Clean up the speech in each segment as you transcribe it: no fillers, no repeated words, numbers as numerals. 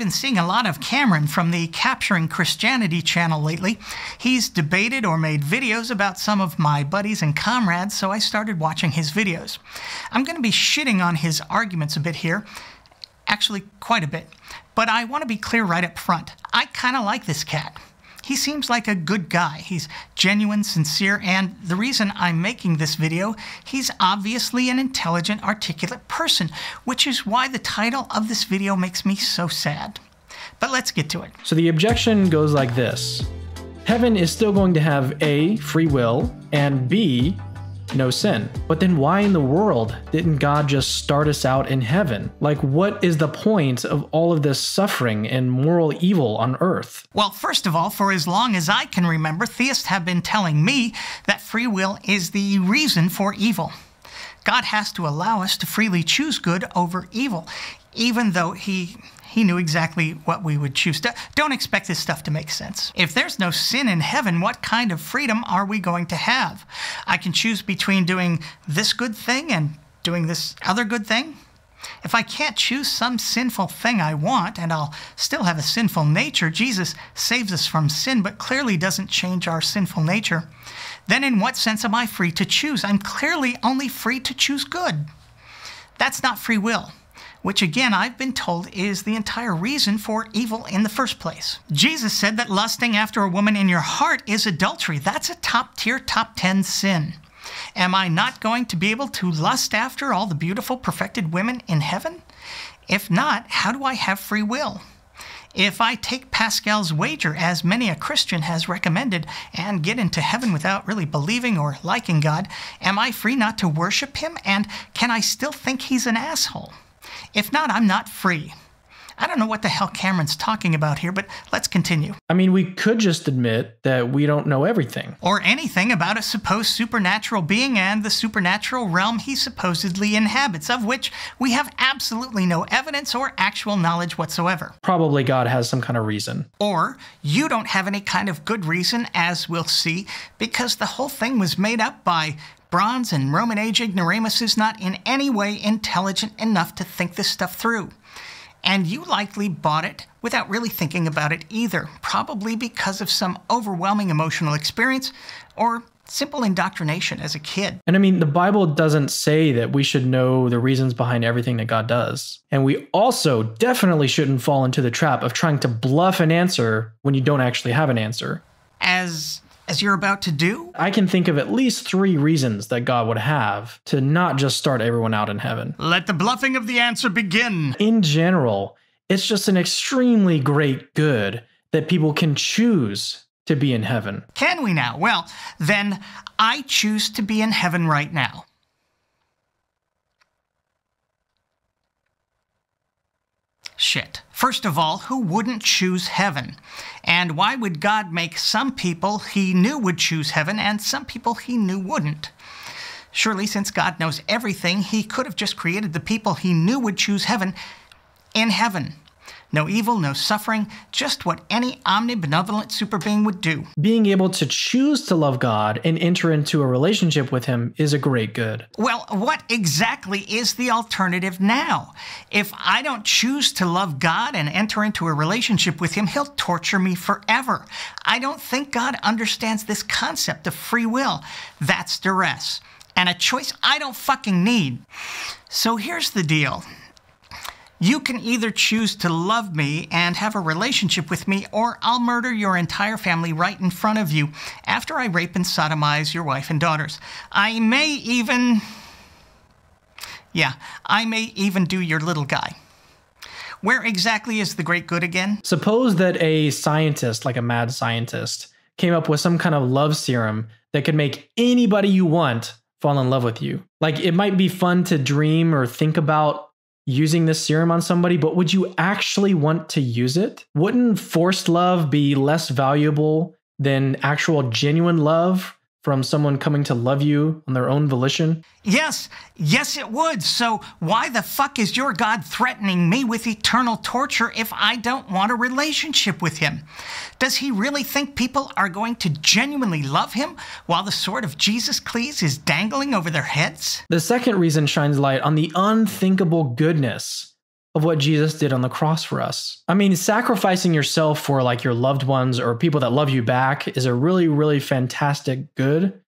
been seeing a lot of Cameron from the Capturing Christianity channel lately. He's debated or made videos about some of my buddies and comrades, so I started watching his videos. I'm going to be shitting on his arguments a bit here, actually quite a bit, but I want to be clear right up front. I kind of like this cat. He seems like a good guy. He's genuine, sincere, and the reason I'm making this video, he's obviously an intelligent, articulate person, which is why the title of this video makes me so sad. But let's get to it. So the objection goes like this. Heaven is still going to have A, free will, and B, no sin. But then why in the world didn't God just start us out in heaven? Like, what is the point of all of this suffering and moral evil on earth? Well, first of all, for as long as I can remember, theists have been telling me that free will is the reason for evil. God has to allow us to freely choose good over evil, even though He knew exactly what we would choose. Don't expect this stuff to make sense. If there's no sin in heaven, what kind of freedom are we going to have? I can choose between doing this good thing and doing this other good thing. If I can't choose some sinful thing I want, and I'll still have a sinful nature, Jesus saves us from sin, but clearly doesn't change our sinful nature, then in what sense am I free to choose? I'm clearly only free to choose good. That's not free will, which again, I've been told is the entire reason for evil in the first place. Jesus said that lusting after a woman in your heart is adultery. That's a top-tier, top 10 sin. Am I not going to be able to lust after all the beautiful, perfected women in heaven? If not, how do I have free will? If I take Pascal's wager, as many a Christian has recommended, and get into heaven without really believing or liking God, am I free not to worship him? And can I still think he's an asshole? If not, I'm not free. I don't know what the hell Cameron's talking about here, but let's continue. I mean, we could just admit that we don't know everything. Or anything about a supposed supernatural being and the supernatural realm he supposedly inhabits, of which we have absolutely no evidence or actual knowledge whatsoever. Probably God has some kind of reason. Or you don't have any kind of good reason, as we'll see, because the whole thing was made up by Bronze and Roman Age ignoramuses not in any way intelligent enough to think this stuff through. And you likely bought it without really thinking about it either, probably because of some overwhelming emotional experience or simple indoctrination as a kid. And I mean, the Bible doesn't say that we should know the reasons behind everything that God does. And we also definitely shouldn't fall into the trap of trying to bluff an answer when you don't actually have an answer. As you're about to do? I can think of at least 3 reasons that God would have to not just start everyone out in heaven. Let the bluffing of the answer begin. In general, it's just an extremely great good that people can choose to be in heaven. Can we now? Well, then I choose to be in heaven right now. Shit. First of all, who wouldn't choose heaven? And why would God make some people he knew would choose heaven and some people he knew wouldn't? Surely, since God knows everything, he could have just created the people he knew would choose heaven in heaven. No evil, no suffering, just what any omnibenevolent super being would do. Being able to choose to love God and enter into a relationship with him is a great good. Well, what exactly is the alternative now? If I don't choose to love God and enter into a relationship with him, he'll torture me forever. I don't think God understands this concept of free will. That's duress. And a choice I don't fucking need. So here's the deal. You can either choose to love me and have a relationship with me, or I'll murder your entire family right in front of you after I rape and sodomize your wife and daughters. I may even do your little guy. Where exactly is the great good again? Suppose that a scientist, like a mad scientist, came up with some kind of love serum that could make anybody you want fall in love with you. Like, it might be fun to dream or think about using this serum on somebody, but would you actually want to use it? Wouldn't forced love be less valuable than actual genuine love from someone coming to love you on their own volition? Yes it would. So why the fuck is your God threatening me with eternal torture if I don't want a relationship with him? Does he really think people are going to genuinely love him while the sword of Jesus Cleese is dangling over their heads? The second reason shines light on the unthinkable goodness of what Jesus did on the cross for us. I mean, sacrificing yourself for like your loved ones or people that love you back is a really, really fantastic good.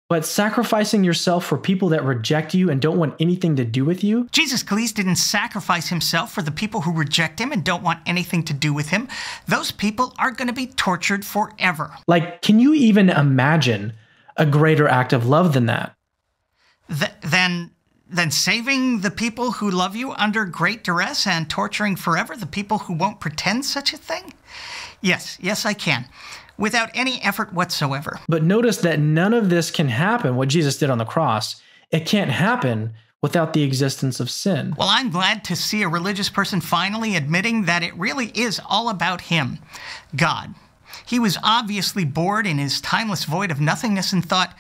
But sacrificing yourself for people that reject you and don't want anything to do with you? Jesus Christ didn't sacrifice himself for the people who reject him and don't want anything to do with him. Those people are going to be tortured forever. Like, can you even imagine a greater act of love than that? Than saving the people who love you under great duress and torturing forever the people who won't pretend such a thing? Yes, I can. Without any effort whatsoever. But notice that none of this can happen, what Jesus did on the cross. It can't happen without the existence of sin. Well, I'm glad to see a religious person finally admitting that it really is all about him, God. He was obviously bored in his timeless void of nothingness and thought,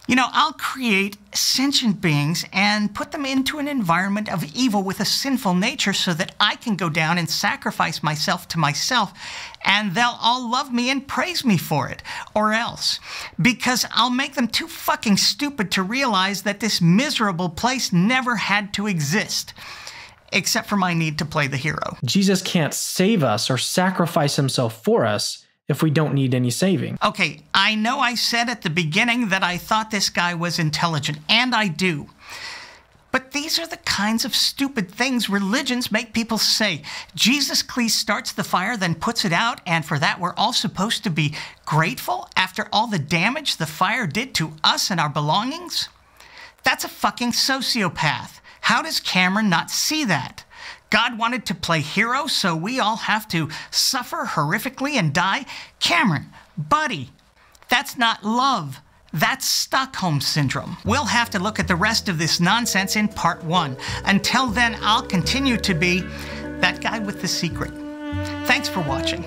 you know, I'll create sentient beings and put them into an environment of evil with a sinful nature so that I can go down and sacrifice myself to myself and they'll all love me and praise me for it. Or else, because I'll make them too fucking stupid to realize that this miserable place never had to exist. Except for my need to play the hero. Jesus can't save us or sacrifice himself for us if we don't need any saving. Okay, I know I said at the beginning that I thought this guy was intelligent, and I do. But these are the kinds of stupid things religions make people say. Jesus Christ starts the fire, then puts it out, and for that we're all supposed to be grateful after all the damage the fire did to us and our belongings? That's a fucking sociopath. How does Cameron not see that? God wanted to play hero, so we all have to suffer horrifically and die? Cameron, buddy, that's not love. That's Stockholm Syndrome. We'll have to look at the rest of this nonsense in part 1. Until then, I'll continue to be that guy with the secret. Thanks for watching.